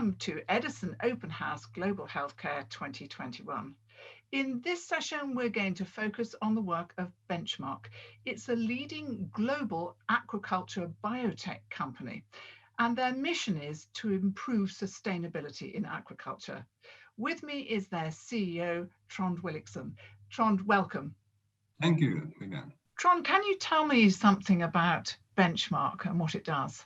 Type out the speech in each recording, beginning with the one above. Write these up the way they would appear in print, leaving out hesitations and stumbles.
welcome to Edison Open House Global Healthcare 2021. In this session, we're going to focus on the work of Benchmark. It's a leading global aquaculture biotech company, and their mission is to improve sustainability in aquaculture. With me is their CEO, Trond Williksen. Trond, welcome. Thank you, Vivienne. Trond, can you tell me something about Benchmark and what it does?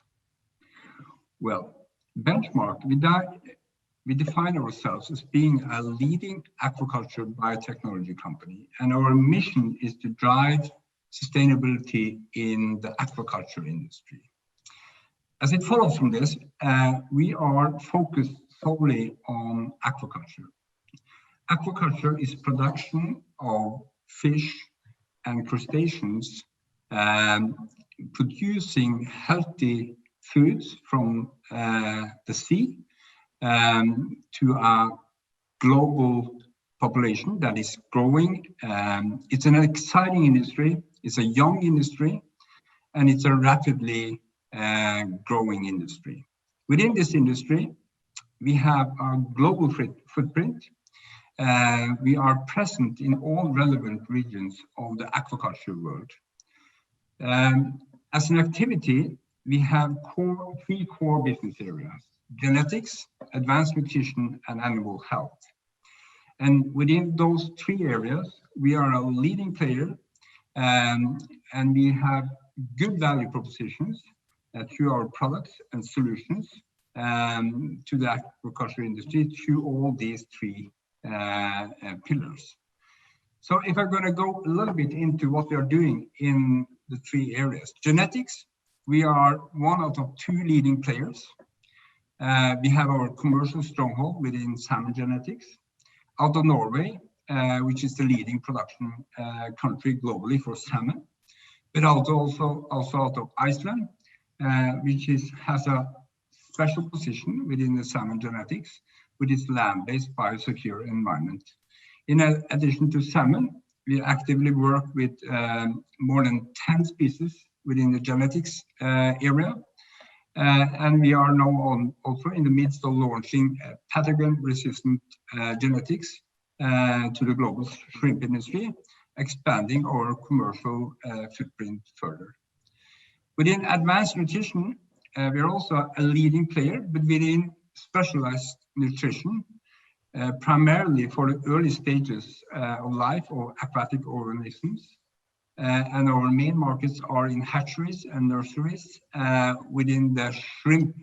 Well, Benchmark, we define ourselves as being a leading aquaculture biotechnology company, and our mission is to drive sustainability in the aquaculture industry. As it follows from this, we are focused solely on aquaculture. Aquaculture is production of fish and crustaceans, producing healthy foods from the sea to a global population that is growing. It's an exciting industry, it's a young industry, and it's a rapidly growing industry. Within this industry, we have a global footprint. We are present in all relevant regions of the aquaculture world. As an activity, we have three core business areas: genetics, advanced nutrition, and animal health. And within those three areas, we are a leading player, and we have good value propositions through our products and solutions to the aquaculture industry through all these three pillars. So if I'm going to go a little bit into what we are doing in the three areas. Genetics, we are one out of two leading players. We have our commercial stronghold within salmon genetics out of Norway, which is the leading production country globally for salmon, but also out of Iceland, which has a special position within the salmon genetics with its land-based biosecure environment. In addition to salmon, we actively work with more than 10 species within the genetics area. And we are now also in the midst of launching pathogen-resistant genetics to the global shrimp industry, expanding our commercial footprint further. Within advanced nutrition, we are also a leading player, but within specialized nutrition, primarily for the early stages of life of aquatic organisms. And our main markets are in hatcheries and nurseries within the shrimp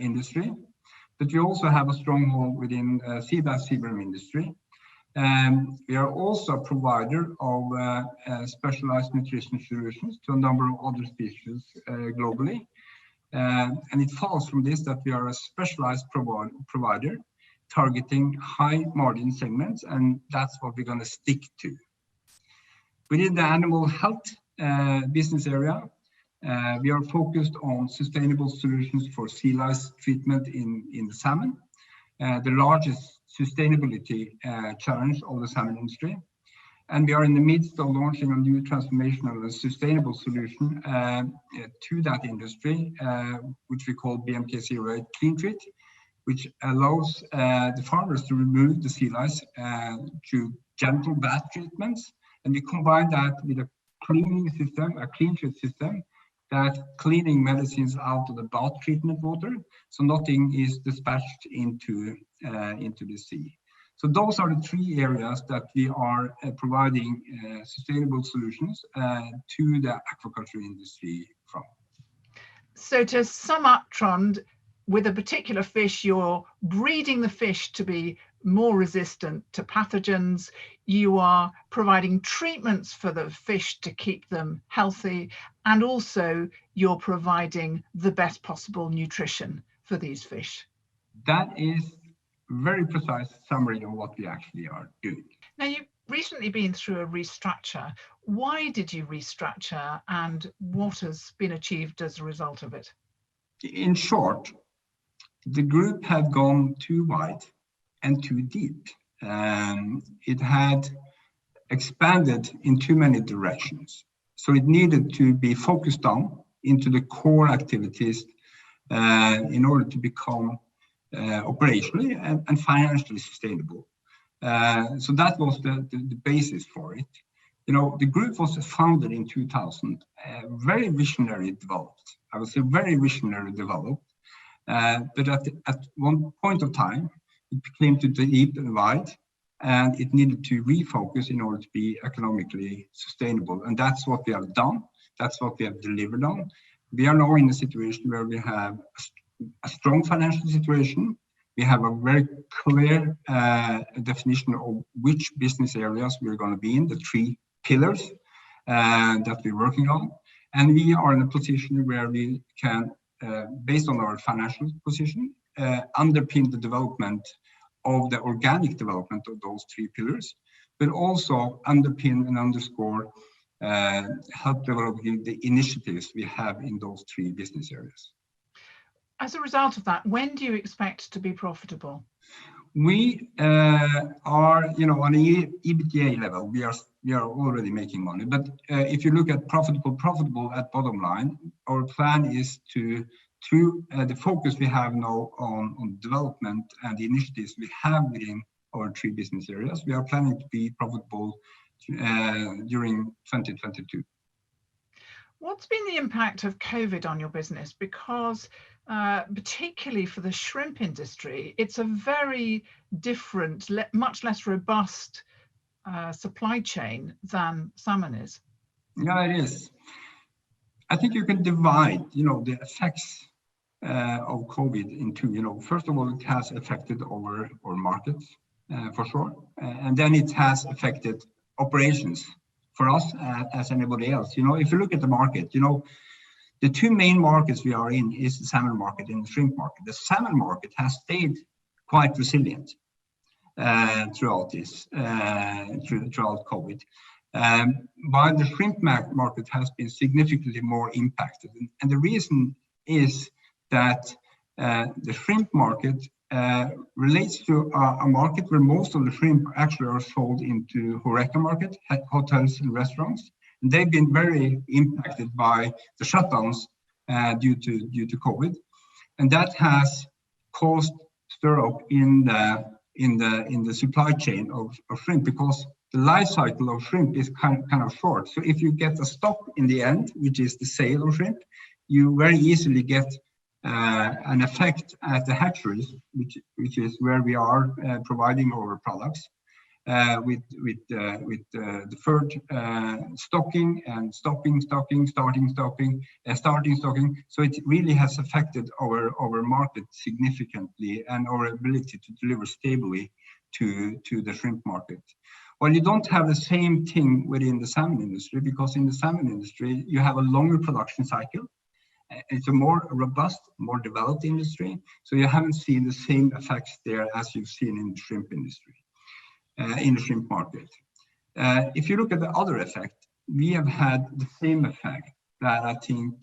industry. But we also have a stronghold within sea bass seabream industry. We are also a provider of specialized nutrition solutions to a number of other species globally. And it follows from this that we are a specialized provider targeting high margin segments, and that's what we're going to stick to. Within the animal health business area, we are focused on sustainable solutions for sea lice treatment in the salmon, the largest sustainability challenge of the salmon industry. And we are in the midst of launching a new transformational and sustainable solution to that industry, which we call BMK08 Clean Treat, which allows the farmers to remove the sea lice through gentle bath treatments. And we combine that with a cleaning system, a clean treat system, that cleaning medicines out of the bath treatment water, so nothing is dispatched into the sea. So those are the three areas that we are providing sustainable solutions to the aquaculture industry from. So to sum up, Trond, with a particular fish, you're breeding the fish to be more resistant to pathogens. You are providing treatments for the fish to keep them healthy, and also you're providing the best possible nutrition for these fish. That is very precise summary of what we actually are doing. Now, you've recently been through a restructure. Why did you restructure, and what has been achieved as a result of it? In short, the group had gone too wide and too deep. It had expanded in too many directions. So it needed to be focused on into the core activities in order to become operationally and financially sustainable. So that was the basis for it. You know, the group was founded in 2000, very visionary developed. I would say very visionary developed. But at one point of time, it became too deep and wide, and it needed to refocus in order to be economically sustainable. And that's what we have done. That's what we have delivered on. We are now in a situation where we have a strong financial situation. We have a very clear definition of which business areas we're going to be in, the 3 pillars that we're working on. And we are in a position where we can, based on our financial position, underpin the development of the organic development of those 3 pillars, but also underpin and underscore, help developing the initiatives we have in those 3 business areas. As a result of that, when do you expect to be profitable? We are, you know, on an EBITDA level, we are already making money. But if you look at profitable at bottom line, our plan is to, through the focus we have now on development and the initiatives we have within our 3 business areas, we are planning to be profitable during 2022. What's been the impact of COVID on your business? Because particularly for the shrimp industry, it's a very different, much less robust supply chain than salmon is. Yeah, it is. I think you can divide, you know, the effects of COVID into, you know, first of all, it has affected our markets for sure, and then it has affected operations for us as anybody else. You know, if you look at the market, you know, the 2 main markets we are in is the salmon market and the shrimp market. The salmon market has stayed quite resilient throughout this, throughout COVID. While the shrimp market has been significantly more impacted. And the reason is that the shrimp market relates to a market where most of the shrimp actually are sold into HoReCa market, hotels and restaurants. And they've been very impacted by the shutdowns due to COVID. And that has caused stir up in the supply chain of shrimp, because the life cycle of shrimp is kind of short. So if you get a stop in the end, which is the sale of shrimp, you very easily get an effect at the hatcheries, which is where we are providing our products with deferred stocking and starting stocking. So it really has affected our market significantly and our ability to deliver stably to the shrimp market. Well, you don't have the same thing within the salmon industry, because in the salmon industry you have a longer production cycle. It's a more robust, more developed industry, so you haven't seen the same effects there as you've seen in the shrimp industry, in the shrimp market. If you look at the other effect, we have had the same effect that I think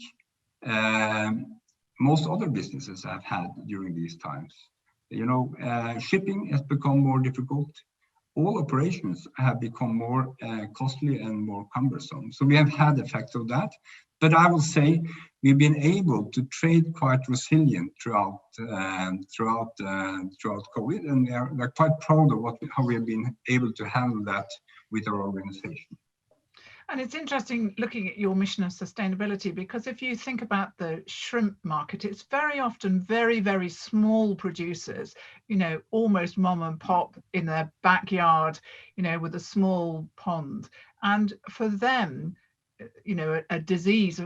most other businesses have had during these times. You know, shipping has become more difficult. All operations have become more costly and more cumbersome. So we have had effects of that. But I will say we've been able to trade quite resilient throughout COVID, and we're quite proud of how we have been able to handle that with our organization. And it's interesting looking at your mission of sustainability, because if you think about the shrimp market, it's very often very, very small producers, you know, almost mom and pop in their backyard, you know, with a small pond. And for them, you know, a disease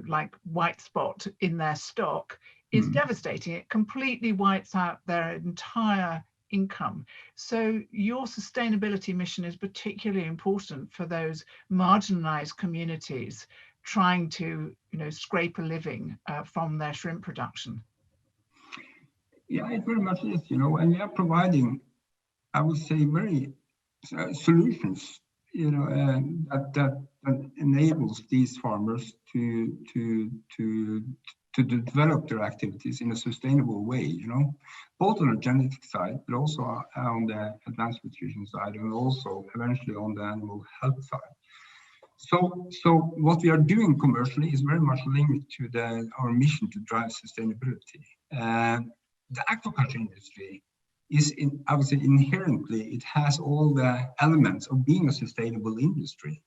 like white spot in their stock is devastating. It completely wipes out their entire income. So your sustainability mission is particularly important for those marginalized communities trying to, you know, scrape a living from their shrimp production. Yeah, it very much is, you know, and we are providing, I would say, very solutions, you know, that enables these farmers to develop their activities in a sustainable way, you know, both on the genetic side, but also on the advanced nutrition side, and also eventually on the animal health side. So what we are doing commercially is very much linked to our mission to drive sustainability. the aquaculture industry is, I would say, inherently, it has all the elements of being a sustainable industry.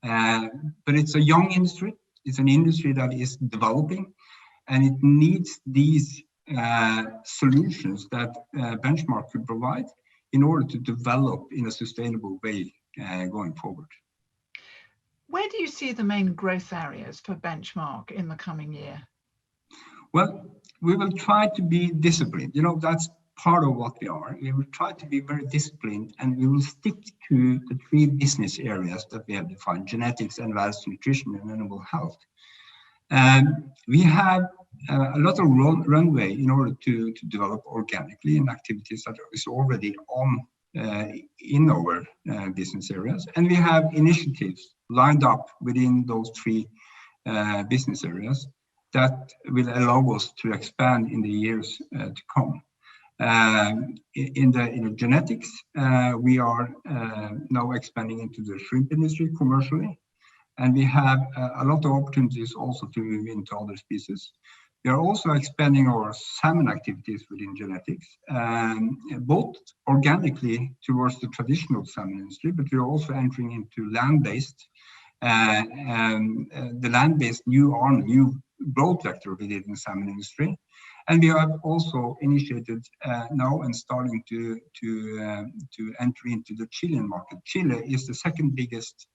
But it's a young industry. It's an industry that is developing, and it needs these solutions that Benchmark could provide in order to develop in a sustainable way going forward. Where do you see the main growth areas for Benchmark in the coming year? Well, we will try to be disciplined. You know, that's part of what we are. We will try to be very disciplined, and we will stick to the 3 business areas that we have defined: genetics, advanced nutrition, and animal health. We have a lot of runway in order to develop organically in activities that is already on in our business areas. And we have initiatives lined up within those 3 business areas that will allow us to expand in the years to come. In the genetics, we are now expanding into the shrimp industry commercially, and we have a lot of opportunities also to move into other species. We are also expanding our salmon activities within genetics, both organically towards the traditional salmon industry, but we are also entering into land-based, the land-based new growth vector within the salmon industry. And we have also initiated now and starting to enter into the Chilean market. Chile is the 2nd biggest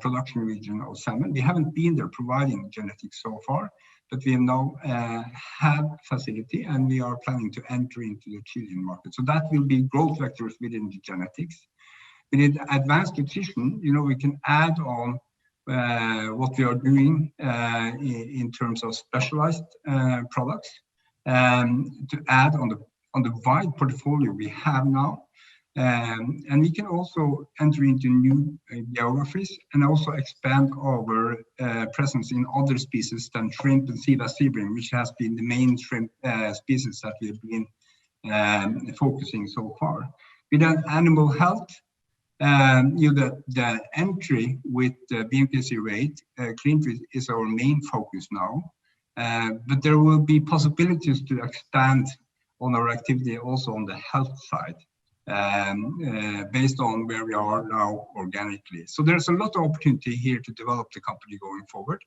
production region of salmon. We haven't been there providing genetics so far, but we now have facility, and we are planning to enter into the Chilean market. So that will be growth vectors within the genetics. Within advanced nutrition, you know, we can add on what we are doing in terms of specialized products to add on the wide portfolio we have now. And we can also enter into new geographies and also expand our presence in other species than shrimp and sea bass, sea bream, which has been the main shrimp species that we've been focusing so far. With animal health, you know, the entry with the BMPC rate, clean feed is our main focus now. But there will be possibilities to expand on our activity also on the health side, based on where we are now organically. So there's a lot of opportunity here to develop the company going forward,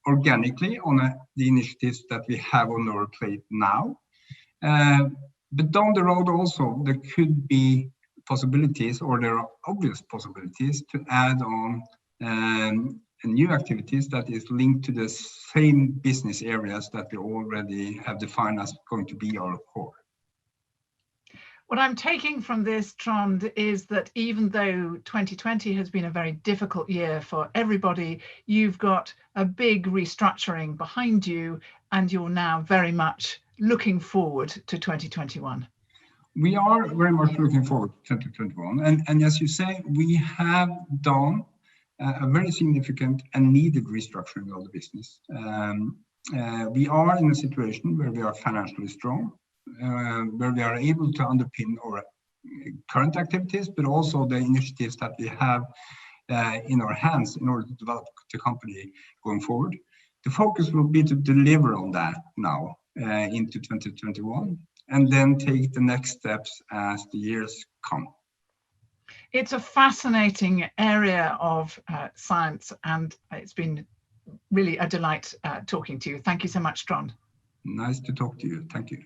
organically on the initiatives that we have on our plate now. But down the road also, there could be possibilities, or there are obvious possibilities to add on new activities that is linked to the same business areas that we already have defined as going to be our core. What I'm taking from this, Trond, is that even though 2020 has been a very difficult year for everybody, you've got a big restructuring behind you, and you're now very much looking forward to 2021. We are very much looking forward to 2021. And as you say, we have done a very significant and needed restructuring of the business. We are in a situation where we are financially strong, where we are able to underpin our current activities, but also the initiatives that we have in our hands in order to develop the company going forward. The focus will be to deliver on that now into 2021, and then take the next steps as the years come. It's a fascinating area of science, and it's been really a delight talking to you. Thank you so much, Trond. Nice to talk to you. Thank you.